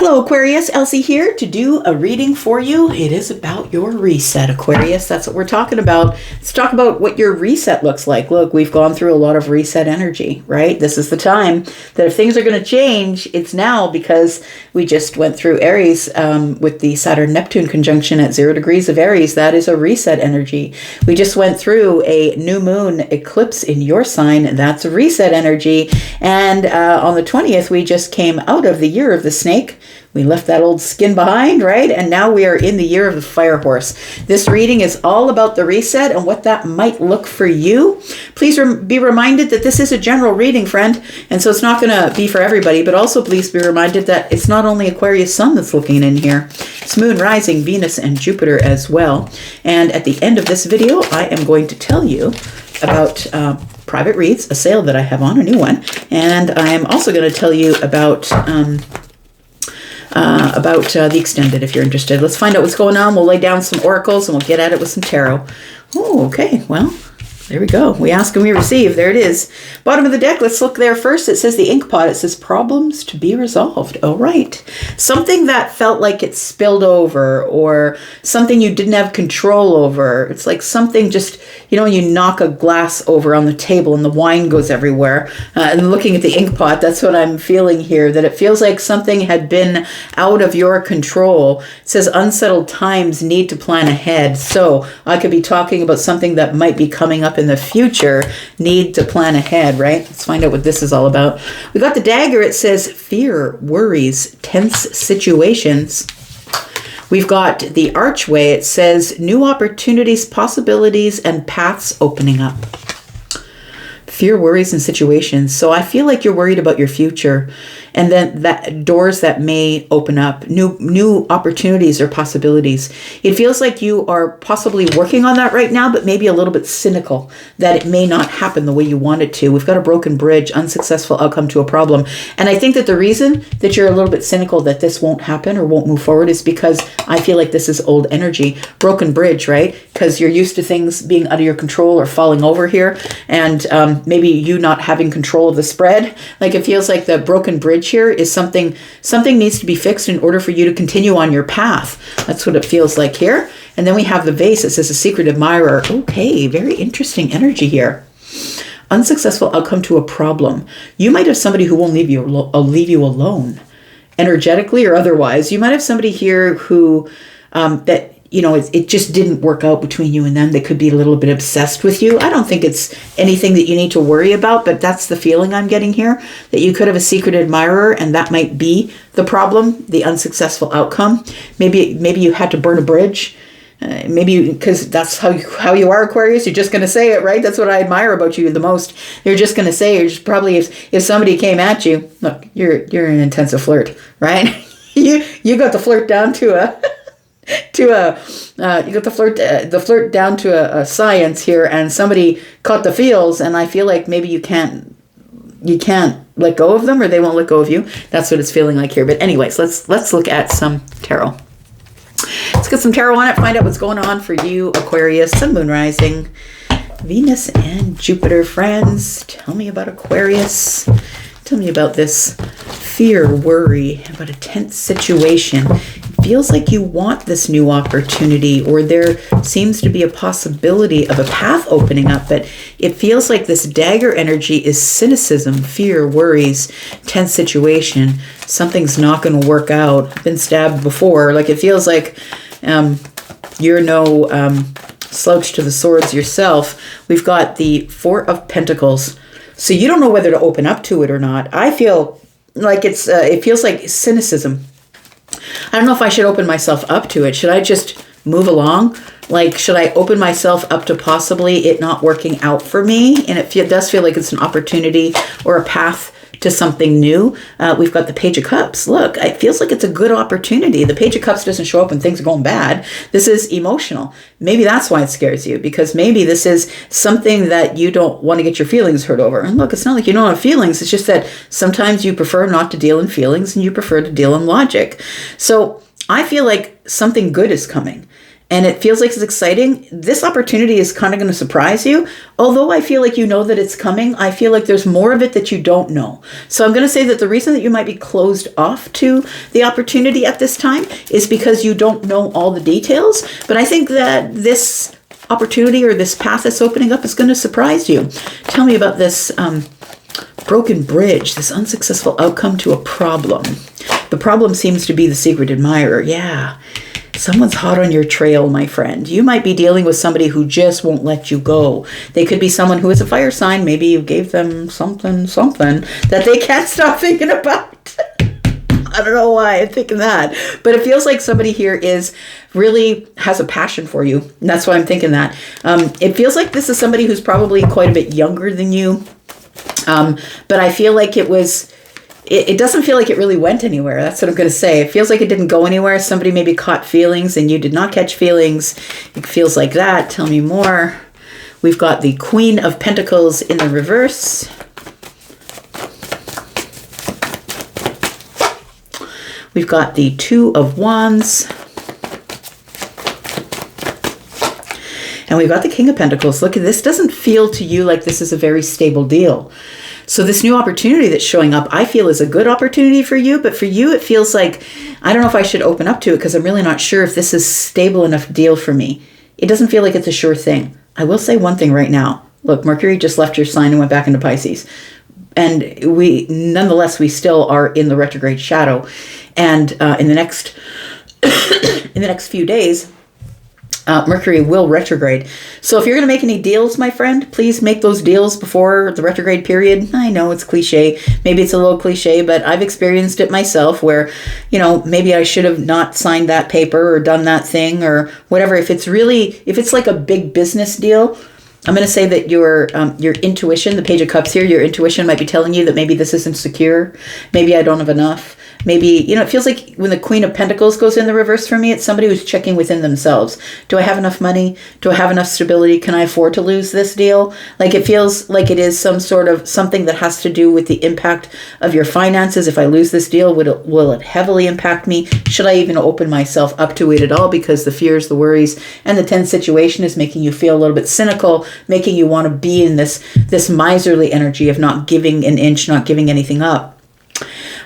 Hello Aquarius, Elsie here to do a reading for you. It is about your reset, Aquarius. That's what we're talking about. Let's talk about what your reset looks like. Look, we've gone through a lot of reset energy, right? This is the time that if things are going to change, it's now, because we just went through Aries with the Saturn-Neptune conjunction at 0 degrees of Aries. That is a reset energy. We just went through a new moon eclipse in your sign. That's a reset energy. And on the 20th, we just came out of the year of the snake. We left that old skin behind, right? And now we are in the year of the fire horse. This reading is all about the reset and what that might look for you. Please be reminded that this is a general reading, friend. And so it's not going to be for everybody, but also please be reminded that it's not only Aquarius sun that's looking in here. It's moon, rising, Venus, and Jupiter as well. And at the end of this video, I am going to tell you about private reads, a sale that I have on, a new one. And I am also going to tell you about the extended, if you're interested. Let's find out what's going on. We'll lay down some oracles and we'll get at it with some tarot. Oh, okay. Well, there we go. We ask and we receive. There it is. Bottom of the deck. Let's look there first. It says the ink pot. It says problems to be resolved. Oh, right. Something that felt like it spilled over, or something you didn't have control over. It's like something just, you know, when you knock a glass over on the table and the wine goes everywhere. And looking at the ink pot, that's what I'm feeling here, that it feels like something had been out of your control. It says unsettled times, need to plan ahead. So I could be talking about something that might be coming up in the future, need to plan ahead, right? Let's find out what this is all about. We got the dagger. It says fear, worries, tense situations. We've got the archway. It says new opportunities, possibilities, and paths opening up. Fear, worries, and situations. So I feel like you're worried about your future, and then that doors that may open up, new opportunities or possibilities. It feels like you are possibly working on that right now, but maybe a little bit cynical that it may not happen the way you want it to. We've got a broken bridge, unsuccessful outcome to a problem. And I think that the reason that you're a little bit cynical that this won't happen or won't move forward is because I feel like this is old energy. Broken bridge, right? Because you're used to things being out of your control or falling over here, and maybe you not having control of the spread. Like it feels like the broken bridge here is something needs to be fixed in order for you to continue on your path. That's what it feels like here. And then we have the vase. It says a secret admirer. Okay, very interesting energy here. Unsuccessful outcome to a problem. You might have somebody who won't leave you alone, energetically or otherwise. You might have somebody here who that, you know, it just didn't work out between you and them. They could be a little bit obsessed with you. I don't think it's anything that you need to worry about, but that's the feeling I'm getting here, that you could have a secret admirer and that might be the problem, the unsuccessful outcome. Maybe you had to burn a bridge. Maybe because that's how you are, Aquarius. You're just going to say it, right? That's what I admire about you the most. You're just going to say, you're just probably, if somebody came at you, look, you're an intensive flirt, right? you got the flirt down to a... you got the flirt down to a science here, and somebody caught the feels, and I feel like maybe you can't let go of them, or they won't let go of you. That's what it's feeling like here. But anyways, let's look at some tarot. Let's get some tarot on it, find out what's going on for you, Aquarius, Sun, Moon, Rising, Venus, and Jupiter. Friends, tell me about Aquarius. Tell me about this fear, worry, about a tense situation. It feels like you want this new opportunity, or there seems to be a possibility of a path opening up, but it feels like this dagger energy is cynicism, fear, worries, tense situation. Something's not going to work out. I've been stabbed before. Like it feels like you're no slouch to the swords yourself. We've got the Four of Pentacles. So you don't know whether to open up to it or not. I feel like it feels like cynicism. I don't know if I should open myself up to it. Should I just move along? Like, should I open myself up to possibly it not working out for me? And it does feel like it's an opportunity or a path to something new. We've got the Page of Cups. Look, it feels like it's a good opportunity. The Page of Cups doesn't show up when things are going bad. This is emotional. Maybe that's why it scares you, because maybe this is something that you don't want to get your feelings hurt over. And look, it's not like you don't have feelings. It's just that sometimes you prefer not to deal in feelings and you prefer to deal in logic. So I feel like something good is coming. and it feels like it's exciting. This opportunity is kind of going to surprise you. Although I feel like you know that it's coming, I feel like there's more of it that you don't know. So I'm going to say that the reason that you might be closed off to the opportunity at this time is because you don't know all the details. But I think that this opportunity or this path that's opening up is going to surprise you. Tell me about this broken bridge, this unsuccessful outcome to a problem. The problem seems to be the secret admirer. Yeah. Someone's hot on your trail, my friend. You might be dealing with somebody who just won't let you go. They could be someone who is a fire sign. Maybe you gave them something that they can't stop thinking about. I don't know why I'm thinking that. But it feels like somebody here really has a passion for you. And that's why I'm thinking that. It feels like this is somebody who's probably quite a bit younger than you. But I feel like it doesn't feel like it really went anywhere. That's what I'm going to say. It feels like it didn't go anywhere. Somebody maybe caught feelings and you did not catch feelings. It feels like that. Tell me more. We've got the Queen of Pentacles in the reverse. We've got the Two of Wands. And we've got the King of Pentacles. Look, this doesn't feel to you like this is a very stable deal. So this new opportunity that's showing up, I feel is a good opportunity for you. But for you, it feels like, I don't know if I should open up to it because I'm really not sure if this is a stable enough deal for me. It doesn't feel like it's a sure thing. I will say one thing right now. Look, Mercury just left your sign and went back into Pisces. And nonetheless, we still are in the retrograde shadow. And in the next few days, Mercury will retrograde. So if you're going to make any deals, my friend, please make those deals before the retrograde period. I know it's cliche. Maybe it's a little cliche, but I've experienced it myself where, maybe I should have not signed that paper or done that thing or whatever. If it's like a big business deal, I'm going to say that your intuition, the Page of Cups here, your intuition might be telling you that maybe this isn't secure. Maybe I don't have enough. Maybe, it feels like when the Queen of Pentacles goes in the reverse for me, it's somebody who's checking within themselves. Do I have enough money? Do I have enough stability? Can I afford to lose this deal? Like it feels like it is some sort of something that has to do with the impact of your finances. If I lose this deal, will it heavily impact me? Should I even open myself up to it at all? Because the fears, the worries, and the tense situation is making you feel a little bit cynical, making you want to be in this miserly energy of not giving an inch, not giving anything up.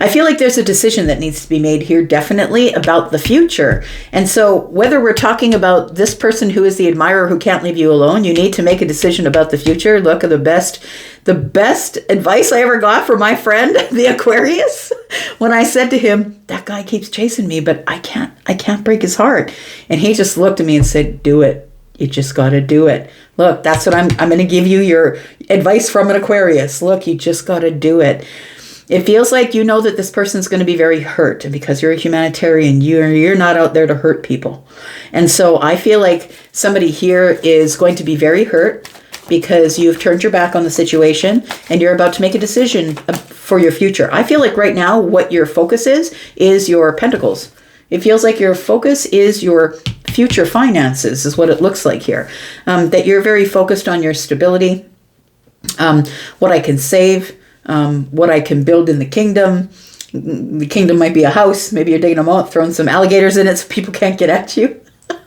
I feel like there's a decision that needs to be made here, definitely, about the future. And so whether we're talking about this person who is the admirer who can't leave you alone, you need to make a decision about the future. Look at the best advice I ever got from my friend, the Aquarius, when I said to him, that guy keeps chasing me, but I can't break his heart. And he just looked at me and said, do it. You just got to do it. Look, that's what I'm going to give you your advice from an Aquarius. Look, you just got to do it. It feels like you know that this person's going to be very hurt, and because you're a humanitarian, you're not out there to hurt people. And so I feel like somebody here is going to be very hurt because you've turned your back on the situation and you're about to make a decision for your future. I feel like right now what your focus is your pentacles. It feels like your focus is your future finances is what it looks like here. That you're very focused on your stability, what I can save, what I can build in the kingdom. The kingdom might be a house. Maybe you're digging them out, throwing some alligators in it so people can't get at you.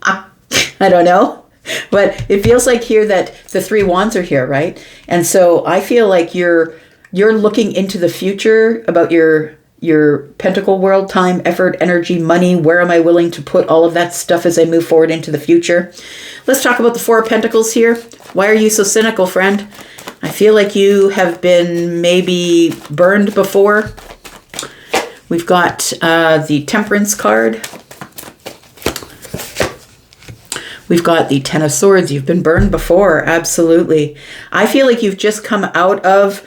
I don't know. But it feels like here that the three wands are here, right? And so I feel like you're looking into the future about your pentacle world, time, effort, energy, money. Where am I willing to put all of that stuff as I move forward into the future? Let's talk about the Four of Pentacles here. Why are you so cynical, friend? I feel like you have been maybe burned before. We've got the Temperance card. We've got the Ten of Swords. You've been burned before, absolutely. I feel like you've just come out of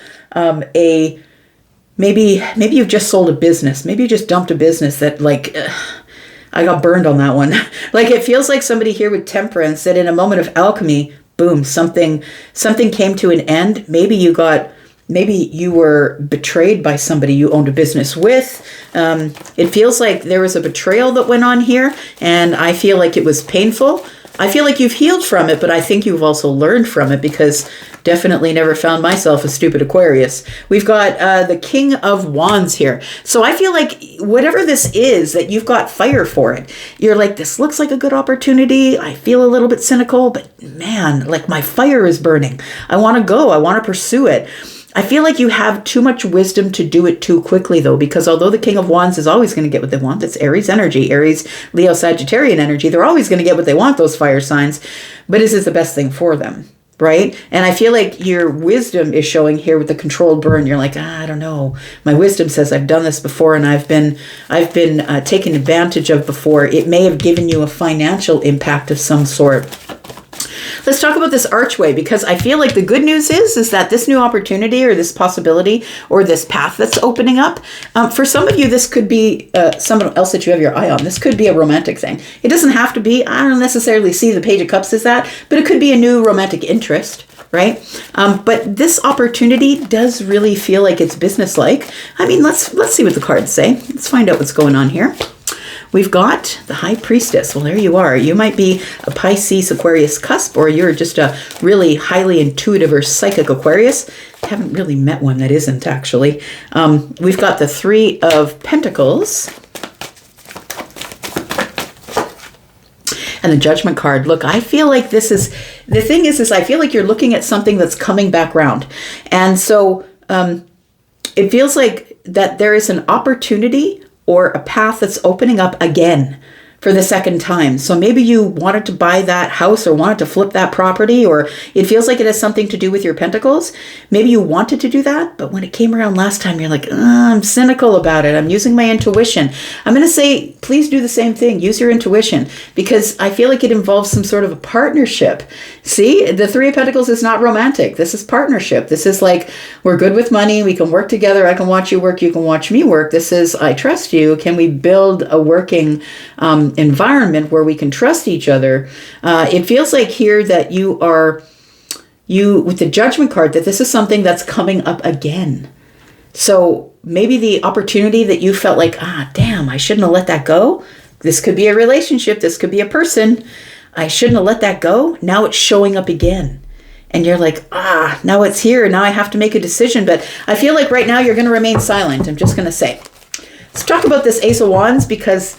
maybe you've just sold a business. Maybe you just dumped a business that I got burned on that one. Like it feels like somebody here with Temperance that in a moment of alchemy, boom, something came to an end. Maybe you were betrayed by somebody you owned a business with. It feels like there was a betrayal that went on here, and I feel like it was painful. I feel like you've healed from it, but I think you've also learned from it, because definitely never found myself a stupid Aquarius. We've got the King of Wands here. So I feel like whatever this is, that you've got fire for it. You're like, this looks like a good opportunity. I feel a little bit cynical, but man, like my fire is burning. I want to go. I want to pursue it. I feel like you have too much wisdom to do it too quickly, though, because although the King of Wands is always going to get what they want, it's Aries energy, Aries, Leo, Sagittarian energy. They're always going to get what they want, those fire signs. But is this the best thing for them? Right? And I feel like your wisdom is showing here with the controlled burn. You're like, I don't know. My wisdom says I've done this before, and I've been taken advantage of before. It may have given you a financial impact of some sort. Let's talk about this archway, because I feel like the good news is that this new opportunity, or this possibility, or this path that's opening up, for some of you, this could be someone else that you have your eye on. This could be a romantic thing. It doesn't have to be. I don't necessarily see the Page of Cups as that, but it could be a new romantic interest, right? But this opportunity does really feel like it's businesslike. I mean, let's see what the cards say. Let's find out what's going on here. We've got the High Priestess. Well, there you are. You might be a Pisces Aquarius cusp, or you're just a really highly intuitive or psychic Aquarius. I haven't really met one that isn't, actually. We've got the Three of Pentacles. And the Judgment card. Look, I feel like this is, the thing is I feel like you're looking at something that's coming back around. And so it feels like that there is an opportunity or a path that's opening up again for the second time. So maybe you wanted to buy that house, or wanted to flip that property, or it feels like it has something to do with your pentacles. Maybe you wanted to do that, but when it came around last time, you're like, I'm cynical about it. I'm using my intuition. I'm going to say, please do the same thing. Use your intuition, because I feel like it involves some sort of a partnership. See, the Three of Pentacles is not romantic. This is partnership. This is like, we're good with money. We can work together. I can watch you work. You can watch me work. This is, I trust you. Can we build a working environment where we can trust each other? It feels like here that you with the Judgment card, that this is something that's coming up again. So maybe the opportunity that you felt like, damn, I shouldn't have let that go. This could be a relationship. This could be a person. I shouldn't have let that go. Now it's showing up again. And you're like, now it's here. Now I have to make a decision. But I feel like right now you're going to remain silent. I'm just going to say. Let's talk about this Ace of Wands, because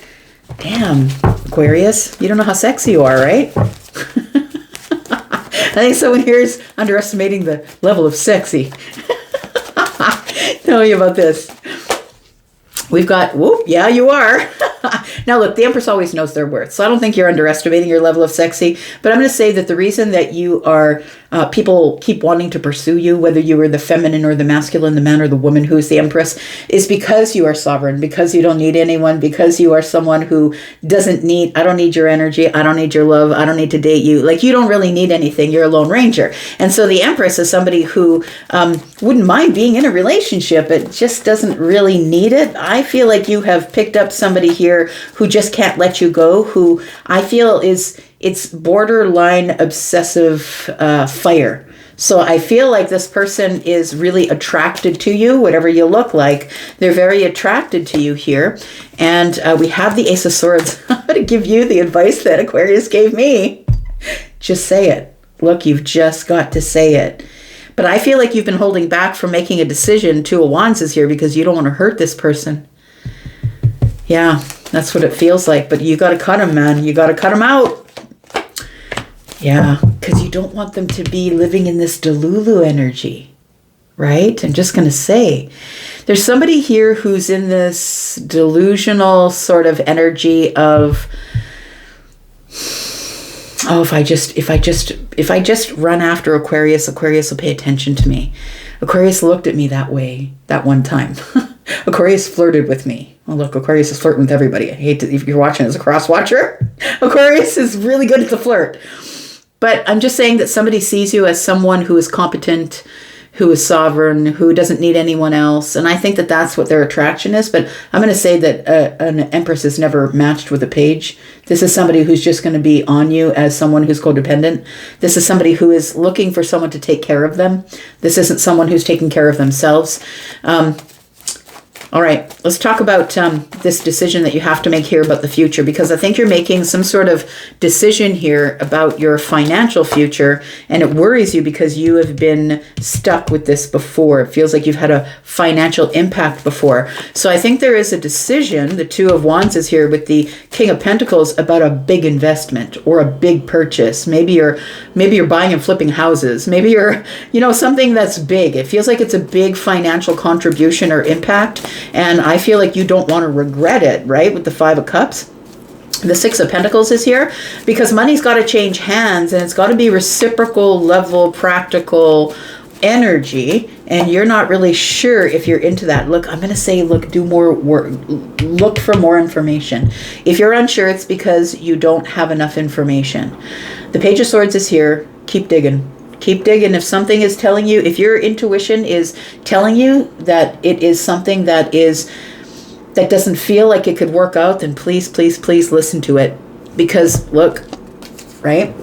damn, Aquarius, you don't know how sexy you are, right? I think someone here is underestimating the level of sexy. Tell me about this. We've got, whoop, yeah, you are. Now, look, the Empress always knows their worth. So I don't think you're underestimating your level of sexy. But I'm going to say that the reason that you are, people keep wanting to pursue you, whether you are the feminine or the masculine, the man or the woman who is the Empress, is because you are sovereign, because you don't need anyone, because you are someone who doesn't need, I don't need your energy. I don't need your love. I don't need to date you. Like, you don't really need anything. You're a Lone Ranger. And so the Empress is somebody who wouldn't mind being in a relationship, but just doesn't really need it. I feel like you have picked up somebody here who just can't let you go, who I feel it's borderline obsessive fire. So I feel like this person is really attracted to you, whatever you look like. They're very attracted to you here. And we have the Ace of Swords. I'm going to give you the advice that Aquarius gave me. Just say it. Look, you've just got to say it. But I feel like you've been holding back from making a decision. Two of Wands is here because you don't want to hurt this person. Yeah, that's what it feels like. But you got to cut them, man. You got to cut them out. Yeah, because you don't want them to be living in this Delulu energy, right? I'm just going to say, there's somebody here who's in this delusional sort of energy of, oh, if I just run after Aquarius, Aquarius will pay attention to me. Aquarius looked at me that way that one time. Aquarius flirted with me. Oh, look, Aquarius is flirting with everybody. I hate to, if you're watching as a cross watcher, Aquarius is really good at the flirt. But I'm just saying that somebody sees you as someone who is competent, who is sovereign, who doesn't need anyone else. And I think that that's what their attraction is. But I'm going to say that an Empress is never matched with a Page. This is somebody who's just going to be on you as someone who's codependent. This is somebody who is looking for someone to take care of them. This isn't someone who's taking care of themselves. All right, let's talk about this decision that you have to make here about the future, because I think you're making some sort of decision here about your financial future, and it worries you because you have been stuck with this before. It feels like you've had a financial impact before. So I think there is a decision, the Two of Wands is here with the King of Pentacles, about a big investment or a big purchase. Maybe you're buying and flipping houses. Maybe you're, something that's big. It feels like it's a big financial contribution or impact. And I feel like you don't want to regret it, right? With the Five of Cups. The Six of Pentacles is here because money's got to change hands, and it's got to be reciprocal level, practical energy. And you're not really sure if you're into that. Look, I'm going to say, do more work. Look for more information. If you're unsure, it's because you don't have enough information. The Page of Swords is here. Keep digging. Keep digging. If something is telling you, if your intuition is telling you that it is something that doesn't feel like it could work out, then please, please, please listen to it. Because look, right?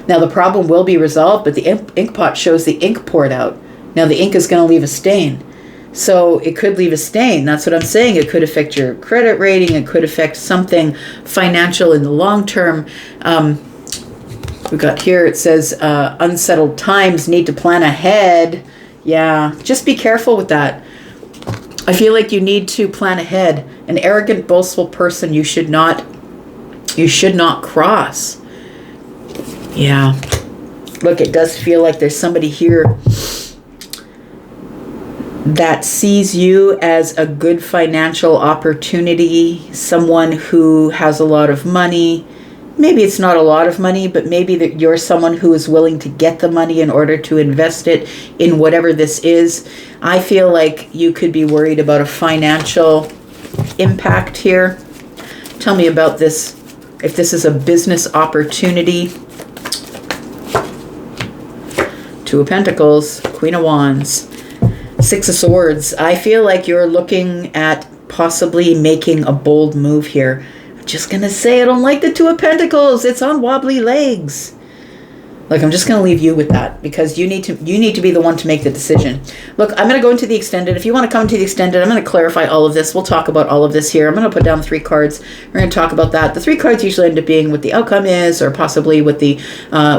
Now the problem will be resolved, but the ink pot shows the ink poured out. Now the ink is going to leave a stain. So it could leave a stain. That's what I'm saying. It could affect your credit rating. It could affect something financial in the long term. We got here, it says, unsettled times, need to plan ahead. Yeah, just be careful with that. I feel like you need to plan ahead. An arrogant, boastful person you should not cross. Yeah. Look, it does feel like there's somebody here that sees you as a good financial opportunity, someone who has a lot of money. Maybe it's not a lot of money, but maybe that you're someone who is willing to get the money in order to invest it in whatever this is. I feel like you could be worried about a financial impact here. Tell me about this, if this is a business opportunity. Two of Pentacles, Queen of Wands, Six of Swords. I feel like you're looking at possibly making a bold move here. Just gonna say I don't like the Two of Pentacles. It's on wobbly legs. Like, I'm just gonna leave you with that because you need to be the one to make the decision. Look, I'm gonna go into the extended. If you want to come to the extended, I'm gonna clarify all of this. We'll talk about all of this here. I'm gonna put down 3 cards. We're gonna talk about that. The 3 cards usually end up being what the outcome is, or possibly what the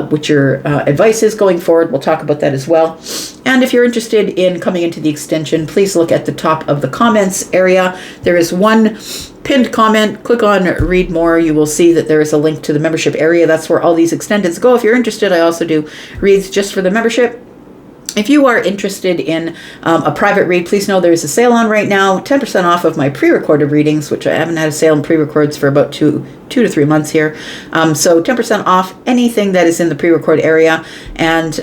what your advice is going forward. We'll talk about that as well. And if you're interested in coming into the extension, please look at the top of the comments area. There is one pinned comment. Click on read more. You will see that there is a link to the membership area. That's where all these extendeds go. If you're interested, I also do reads just for the membership. If you are interested in a private read, please know there's a sale on right now. 10% off of my pre-recorded readings, which I haven't had a sale in pre-records for about two to 3 months here. So 10% off anything that is in the pre-record area. And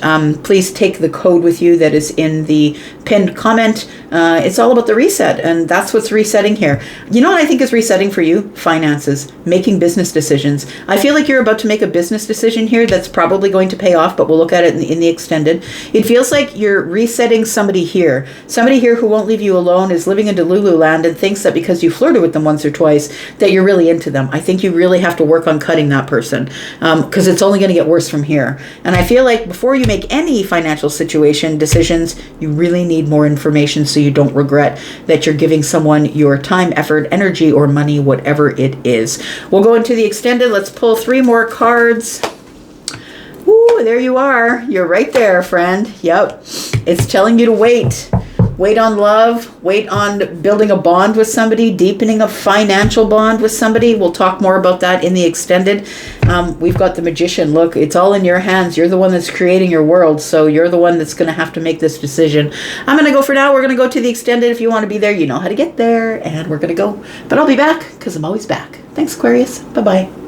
please take the code with you that is in the pinned comment. It's all about the reset, and that's what's resetting here. You know what I think is resetting for you? Finances, making business decisions. I feel like you're about to make a business decision here that's probably going to pay off, but we'll look at it in the extended. It feels like you're resetting somebody here. Somebody here who won't leave you alone, is living in Delulu land and thinks that because you flirted with them once or twice that you're really into them. I think you really have to work on cutting that person because it's only going to get worse from here. And I feel like before you make any financial situation decisions, you really need more information so you don't regret that you're giving someone your time, effort, energy, or money, whatever it is. We'll go into the extended. Let's pull 3 more cards. Ooh, there you are. You're right there, friend. Yep. It's telling you to wait. Wait on love. Wait on building a bond with somebody, deepening a financial bond with somebody. We'll talk more about that in the extended. We've got the Magician. Look, it's all in your hands. You're the one that's creating your world, so you're the one that's going to have to make this decision. I'm going to go for now. We're going to go to the extended. If you want to be there, you know how to get there, and we're going to go. But I'll be back because I'm always back. Thanks, Aquarius. Bye-bye.